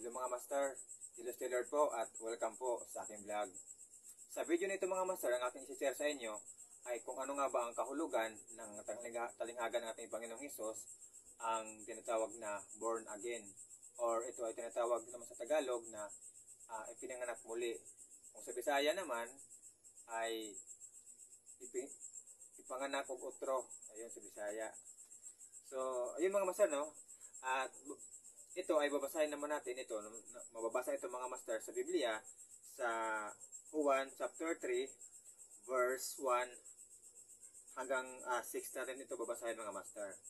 Hello mga master, Dilos Taylor po at welcome po sa aking vlog. Sa video nito mga master, ang aking isi-share sa inyo ay kung ano nga ba ang kahulugan ng talinghaga ng ating Panginoong Hesus, ang tinatawag na born again. Or ito ay tinatawag naman sa Tagalog na ipinanganak muli. Kung sa Bisaya naman ay ipanganak og utro. Ayun sa Bisaya. So, ayun mga master, no? At ito ay babasahin naman natin ito. Mababasa ito mga master sa Biblia sa Juan chapter 3 verse 1 hanggang 6 natin ito babasahin mga master.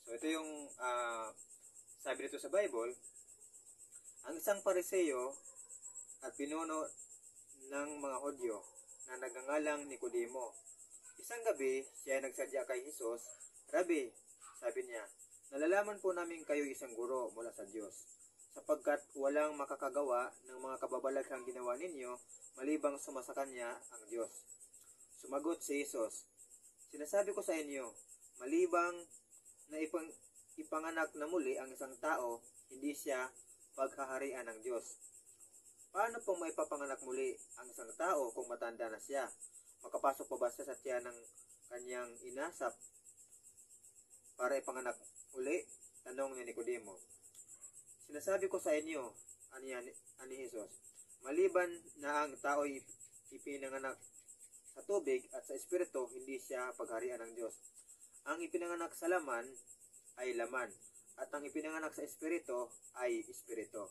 So ito yung sabi dito sa Bible, ang isang Pariseo at pinuno ng mga Hudyo na nagngangalang Nicodemo. Isang gabi, siya ay nagsadya kay Jesus. Rabi, sabi niya, nalalaman po namin kayo isang guro mula sa Diyos, sapagkat walang makakagawa ng mga kababalaghang ginawa ninyo, malibang sumasa kanya ang Diyos. Sumagot si Jesus, sinasabi ko sa inyo, malibang na ipanganak na muli ang isang tao, hindi siya paghaharian ng Diyos. Paano pong maipapanganak muli ang isang tao kung matanda na siya? Makapasok pa ba siya sa tiyan ng kanyang inasap para ipanganak uli? Tanong ni Nicodemo. Sinasabi ko sa inyo, ani Jesus, maliban na ang tao ipinanganak sa tubig at sa espiritu, hindi siya pagharian ng Diyos. Ang ipinanganak sa laman ay laman, at ang ipinanganak sa espiritu ay espiritu.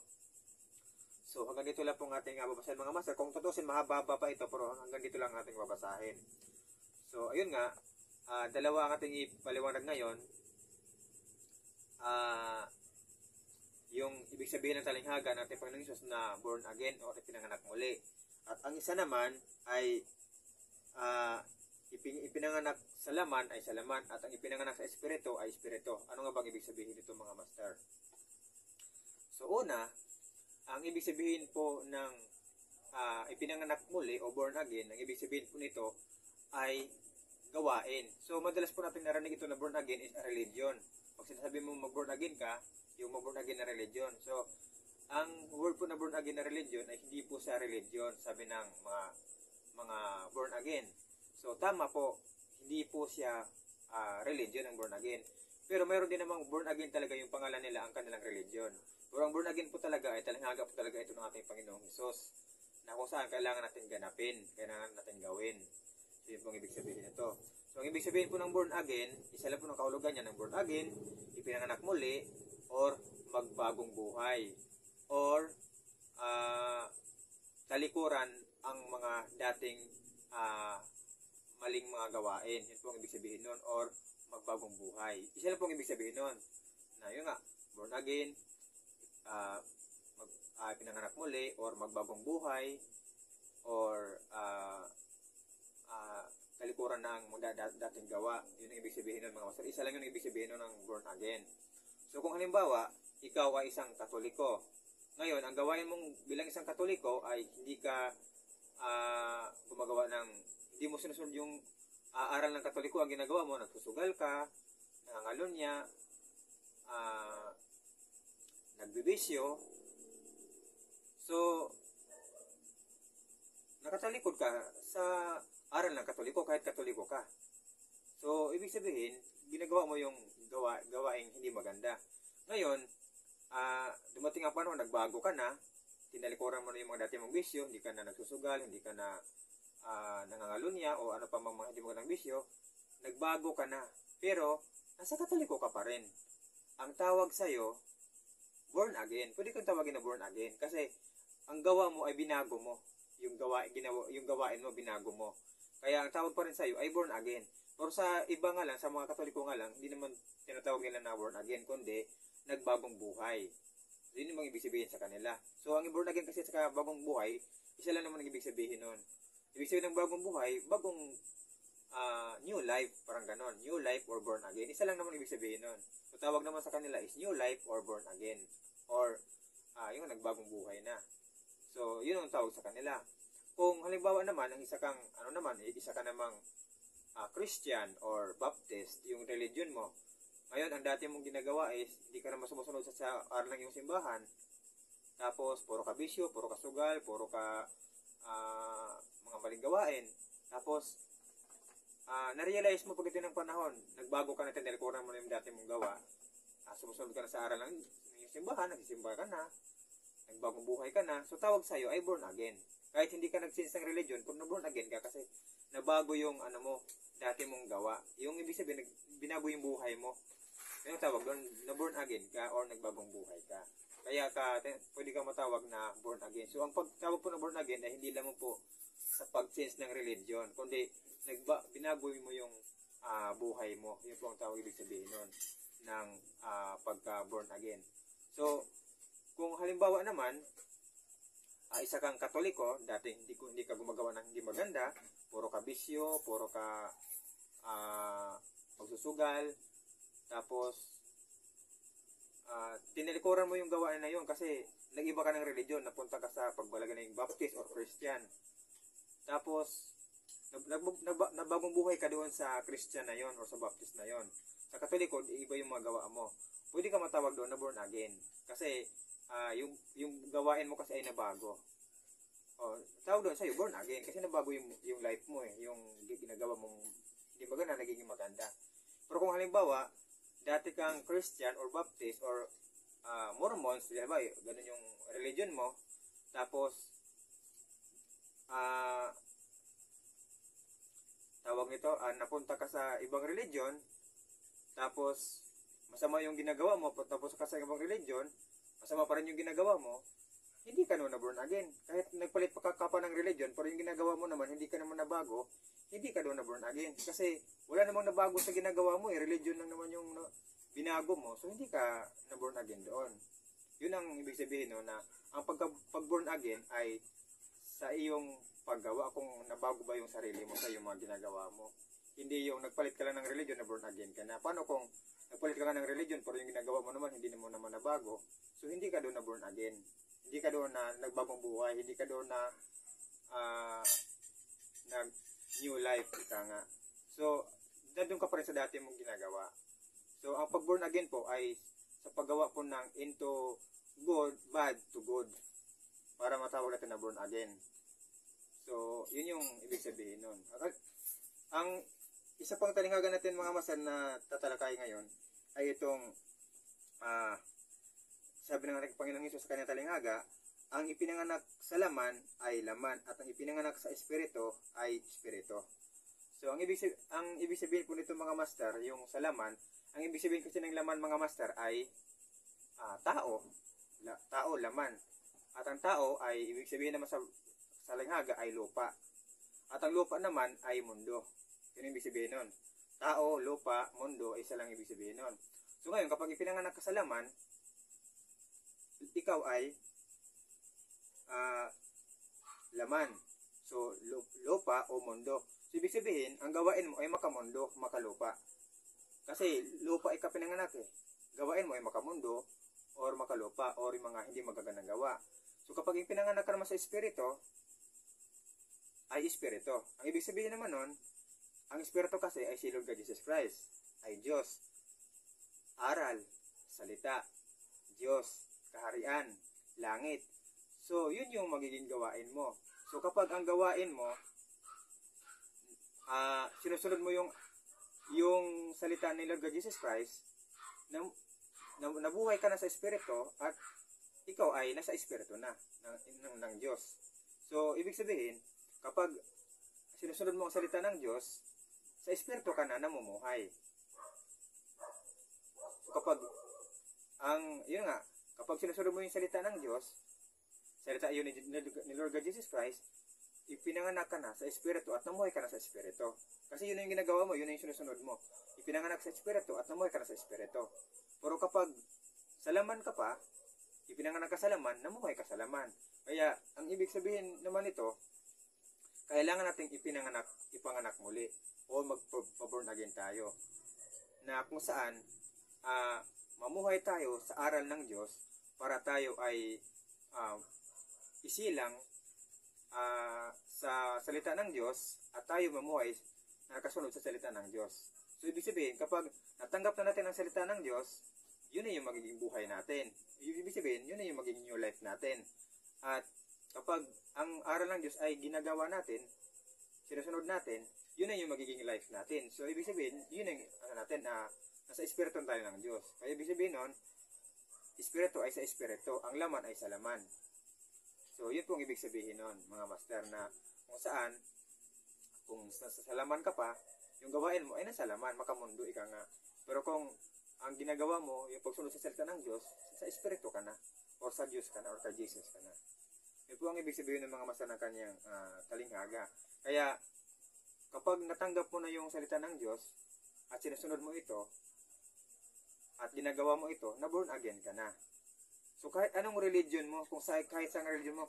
So hanggang dito lang pong ating babasahin mga master. Kung tutusin, mahaba pa ito, pero hanggang dito lang ating babasahin. So ayun nga, dalawa ang ating ipaliwanag ngayon. Yung ibig sabihin ng talinghaga ng ating Panginoong Hesus na born again o ipinanganak muli. At ang isa naman ay ipinanganak sa laman ay sa laman, at ang ipinanganak sa espiritu ay espiritu. Ano nga bang ibig sabihin nito mga master? So una, ang ibig sabihin po ng ipinanganak muli o born again, ang ibig sabihin po nito ay gawain. So madalas po natin narinig ito na born again is a religion. Pag sinasabi mo mag-born again ka, yung mag-born again na religion. So, ang word po na born again na religion ay hindi po sa religion, sabi ng mga born again. So, tama po, hindi po siya religion ang born again. Pero mayroon din namang born again talaga yung pangalan nila, ang kanilang religion. Pero ang born again po talaga ay talinghaga po talaga ito ng ating Panginoong Hesus, na kung saan kailangan natin ganapin, kailangan natin gawin. So, yun pong ibig sabihin nito. So, ang ibig sabihin po ng born again, isa lang po ng kahulugan niya ng born again, ipinanganak muli, or magbagong buhay, or talikuran ang mga dating maling mga gawain. Yun po ang ibig sabihin nun, or magbagong buhay. Isa lang po ang ibig sabihin nun, na yun nga, born again, pinanganak muli, or magbagong buhay, or talikuran ng mga dating gawa. Yun ang ibig sabihin nun mga master. Isa lang yun ang ibig sabihin nun ng born again. So kung halimbawa, ikaw ay isang Katoliko. Ngayon, ang gawain mong bilang isang Katoliko ay hindi ka gumagawa ng, hindi mo sinusunod yung aral ng Katoliko. Ang ginagawa mo, nagsusugal ka, nangangalunya, nagbibisyo. So, nakatalikod ka sa aral ng Katoliko kahit Katoliko ka. So, ibig sabihin, ginagawa mo yung gawaing hindi maganda. Ngayon, dumating ang panahon, nagbago ka na, tinalikuran mo na yung mga dati mong bisyo, hindi ka na nagsusugal, hindi ka na nangangalunya, o ano pa mga hindi magandang bisyo, nagbago ka na. Pero, nasa Katoliko ka pa rin. Ang tawag sa'yo, born again. Pwede kang tawagin na born again, kasi ang gawa mo ay binago mo. Yung gawain mo, binago mo. Kaya ang tawag pa rin sa'yo ay born again. Pero sa iba nga lang, sa mga Katoliko nga lang, hindi naman tinatawag nila na born again, kundi nagbagong buhay. Yun yung mga ibig sabihin sa kanila. So, ang born again kasi sa bagong buhay, isa lang naman ang ibig sabihin nun. Ibig sabihin ng bagong buhay, bagong new life, parang ganon. New life or born again. Isa lang naman ibig sabihin nun. So, tawag naman sa kanila is new life or born again. Or, yung nagbagong buhay na. So, yun ang tawag sa kanila. Kung halimbawa naman, ang isa kang, isa ka namang Christian or Baptist, yung religion mo. Ngayon, ang dati mong ginagawa is, hindi ka naman sumusunod sa aral ng iyong simbahan. Tapos, puro ka bisyo, puro ka sugal, puro ka mga maling gawain. Tapos, na-realize mo pag ito ng panahon, nagbago ka na, tinilikuran mo na yung dati mong gawa. Sumusunod ka na sa aral ng simbahan, nagsisimba ka na, nagbagong buhay ka na, so tawag sa'yo ay born again. Kahit hindi ka nag-change ng religion, kung na-born again ka, kasi nabago yung dati mong gawa. Yung ibig sabihin, binago yung buhay mo. Yung tawag doon, na-born again ka or nagbagong buhay ka. Kaya pwede kang matawag na born again. So, ang pagtawag po na born again ay hindi lamang po sa pag-change ng religion, kundi binago mo yung buhay mo. Yun po ang tawag ibig sabihin nun ng pagka-born again. So, kung halimbawa naman, isa kang Katoliko, dati hindi ka gumagawa ng hindi maganda, puro ka bisyo, puro ka magsusugal, tapos tinilikuran mo yung gawain na yun kasi nag-iba ka ng religion, napunta ka sa pagbalaga ng Baptist or Christian. Tapos, nabagong buhay ka doon sa Christian na yon or sa Baptist na yon. Sa Katoliko, iba yung mga gawa mo. Pwede ka matawag doon na born again. Kasi, yung gawain mo kasi ay nabago. Tawag doon sa'yo, born again. Kasi nabago yung life mo eh. Yung ginagawa mong hindi maganda, nagiging maganda. Pero kung halimbawa, dati kang Christian or Baptist or Mormons, diba? Ganun yung religion mo. Tapos, tawag nito, napunta ka sa ibang religion, tapos masama yung ginagawa mo, tapos ka sa ibang religion, masama pa rin yung ginagawa mo, hindi ka naman na born again. Kahit nagpalit pa ka ng religion, pero yung ginagawa mo naman, hindi ka naman nabago, hindi ka doon na born again. Kasi wala namang nabago sa ginagawa mo, religion lang naman yung binago mo, so hindi ka na born again doon. Yun ang ibig sabihin no, na ang pag-born again ay sa iyong paggawa, kung nabago ba yung sarili mo sa iyong mga ginagawa mo. Hindi yung nagpalit ka lang ng religion na born again ka na. Paano kung nagpalit ka lang ng religion pero yung ginagawa mo naman hindi mo naman nabago, so hindi ka doon na born again. Hindi ka doon na nagbagong buhay, hindi ka doon na nag new life ika nga. So, doon ka pa rin sa dati mong ginagawa. So, ang pag-born again po ay sa paggawa po ng into good, bad to good. Para matawag natin na born again. So, yun yung ibig sabihin nun. Ang isa pang talinghaga natin mga masan na tatalakay ngayon ay itong sabi ng Panginoong Hesus sa kanyang talinghaga, ang ipinanganak sa laman ay laman at ang ipinanganak sa espiritu ay espiritu. So, ang ibig sabihin po nito mga master, yung sa laman, ang ibig sabihin kasi ng laman mga master ay tao. Tao, laman. At ang tao ay ibig sabihin naman sa talinghaga ay lupa. At ang lupa naman ay mundo. Yun ang ibig sabihin nun. Tao, lupa, mundo, ay isa lang ibig sabihin nun. So ngayon, kapag ipinanganak ka sa laman, ikaw ay laman. So, lupa o mundo. So, ibig sabihin, ang gawain mo ay makamundo, makalupa. Kasi, lupa ay kapinanganak eh. Gawain mo ay makamundo, or makalupa, or yung mga hindi magagandang gawa. So, kapag ipinanganak ka naman sa espiritu, ay espiritu. Ang ibig sabihin naman nun, ang espiritu kasi ay si Lord God Jesus Christ, ay Diyos, aral, salita, Diyos, kaharian, langit. So, yun yung magiging gawain mo. So, kapag ang gawain mo, sinusunod mo yung salita ni Lord God Jesus Christ, nabuhay ka na sa espiritu, at ikaw ay nasa espiritu na ng Diyos. So, ibig sabihin, kapag sinusunod mo ang salita ng Diyos, sa espiritu ka na namumuhay. So, kapag kapag sinusunod mo yung salita ng Diyos, salita yun ni Lord God Jesus Christ, ipinanganak ka na sa espiritu at namuhay ka na sa espiritu. Kasi yun yung ginagawa mo, yun yung sinusunod mo. Ipinanganak sa espiritu at namuhay ka na sa espiritu. Pero kapag sa laman ka pa, ipinanganak ka sa laman, namuhay ka sa laman. Kaya, ang ibig sabihin naman ito, kailangan nating ipanganak muli o mag-born again tayo. Na kung saan, mamuhay tayo sa aral ng Diyos para tayo ay isilang sa salita ng Diyos at tayo mamuhay na nakasunod sa salita ng Diyos. So, ibig sabihin, kapag natanggap na natin ang salita ng Diyos, yun na yung magiging buhay natin. Ibig sabihin, yun na yung magiging new life natin. At kapag ang aral ng Diyos ay ginagawa natin, sinusunod natin, yun na yung magiging life natin. So, ibig sabihin, yun ang natin, nasa espiritu tayo ng Diyos. Kaya ibig sabihin nun, espiritu ay sa espiritu, ang laman ay sa laman. So, yun pong ibig sabihin nun, mga master, na kung saan, kung sa laman ka pa, yung gawain mo ay nasa laman, makamundo ika nga. Pero kung ang ginagawa mo, yung pagsunod sa salita ng Diyos, sa espiritu ka na, or sa Diyos ka na, or kay Jesus ka na. Yun po ang ibig sabihin ng mga master ng kanyang talinghaga. Kaya, kapag natanggap mo na yung salita ng Diyos, at sinusunod mo ito, at ginagawa mo ito, na born again ka na. So, kahit anong religion mo, kung kahit sa religion mo,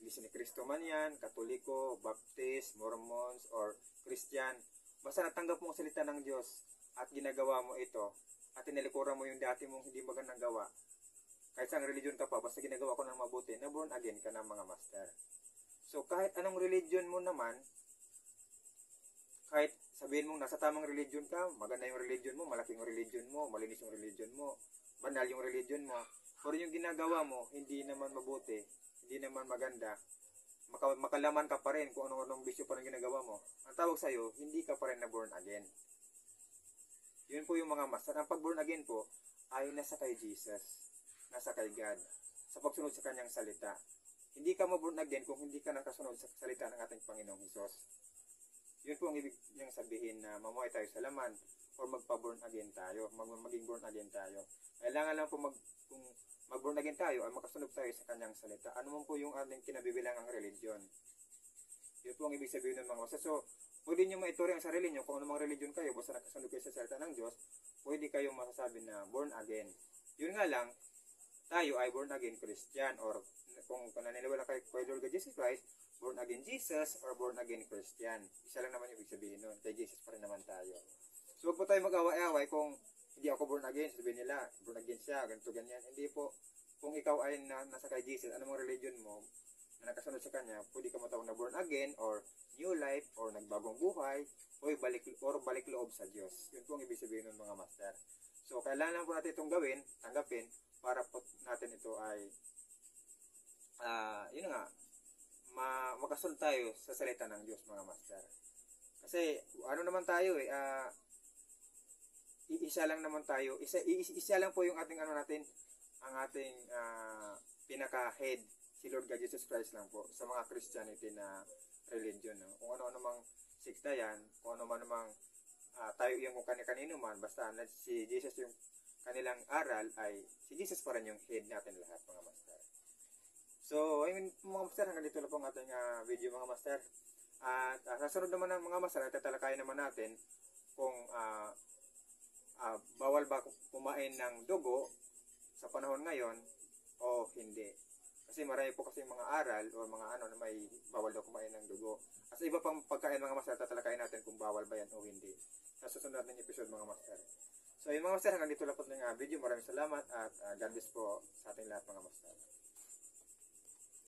Iglesia ni Cristo man yan, Katoliko, Baptist, Mormons, or Christian, basta natanggap mo ang salita ng Diyos, at ginagawa mo ito, at tinalikuran mo yung dati mong hindi magandang gawa, kahit sa religion ka pa, basta ginagawa ko ng mabuti, na born again ka na, mga master. So, kahit anong religion mo naman, kahit sabihin mong nasa tamang religion ka, maganda yung religion mo, malaki yung religion mo, malinis yung religion mo, banal yung religion mo, pero yung ginagawa mo, hindi naman mabuti, hindi naman maganda, makalaman ka pa rin kung anong bisyo pa rin ginagawa mo. Ang tawag sa'yo, hindi ka pa rin na born again. Yun po yung mga master. Ang pag-born again po, ay nasa kay Jesus, nasa kay God, sa pagsunod sa kanyang salita. Hindi ka ma-born again kung hindi ka nakasunod sa salita ng ating Panginoong Hesus. Yun po ang ibig niyang sabihin na mamuhay tayo sa laman or magpa-born again tayo, maging born again tayo. Kailangan lang po kung mag-born again tayo ay makasunod tayo sa kanyang salita. Ano man po yung ating kinabibilangang religion. Yun po ang ibig sabihin ng mga master. So, pwede nyo maituri ang sarili nyo kung anumang religion kayo, basta nakasunod kayo sa salita ng Diyos, pwede kayong masasabi na born again. Yun nga lang, tayo ay born again Christian, or kung naniniwala kayo kay Lord God Jesus Christ, born again Jesus or born again Christian. Isa lang naman yung ibig sabihin nun. Kay Jesus pa rin naman tayo. So, huwag po tayo mag-away-away kung hindi ako born again, sabihin nila, born again siya, ganito, ganyan. Hindi po. Kung ikaw ay nasa kay Jesus, anong religion mo, na nakasunod sa kanya, pwede ka matawag na born again, or new life, or nagbagong buhay, o balik loob sa Diyos. Yun po ang ibig sabihin ng mga master. So, kailangan po natin itong gawin, tanggapin, para po natin ito ay, yun nga, makasunod tayo sa salita ng Diyos, mga master. Kasi, ano naman tayo isa lang naman tayo, isa lang po yung ating natin, ang ating pinaka-head, si Lord God Jesus Christ lang po, sa mga Christianity na religion. No? Kung ano-ano mang sikta yan, kung ano-ano mang tayo yung kung kanino man, basta si Jesus yung kanilang aral, ay si Jesus pa rin yung head natin lahat, mga master. So, mga master, hanggang dito lang po ang ating video, mga master. At sa sunod naman ng mga master, tatalakayin naman natin kung bawal ba kumain ng dugo sa panahon ngayon o hindi. Kasi marami po kasi mga aral o mga na may bawal daw kumain ng dugo. At sa iba pang pagkain, mga master, tatalakayin natin kung bawal ba yan o hindi. Sa susunod natin episode, mga master. So, yung mga master, hanggang dito lang po ng video. Maraming salamat at God bless po sa ating lahat, mga master.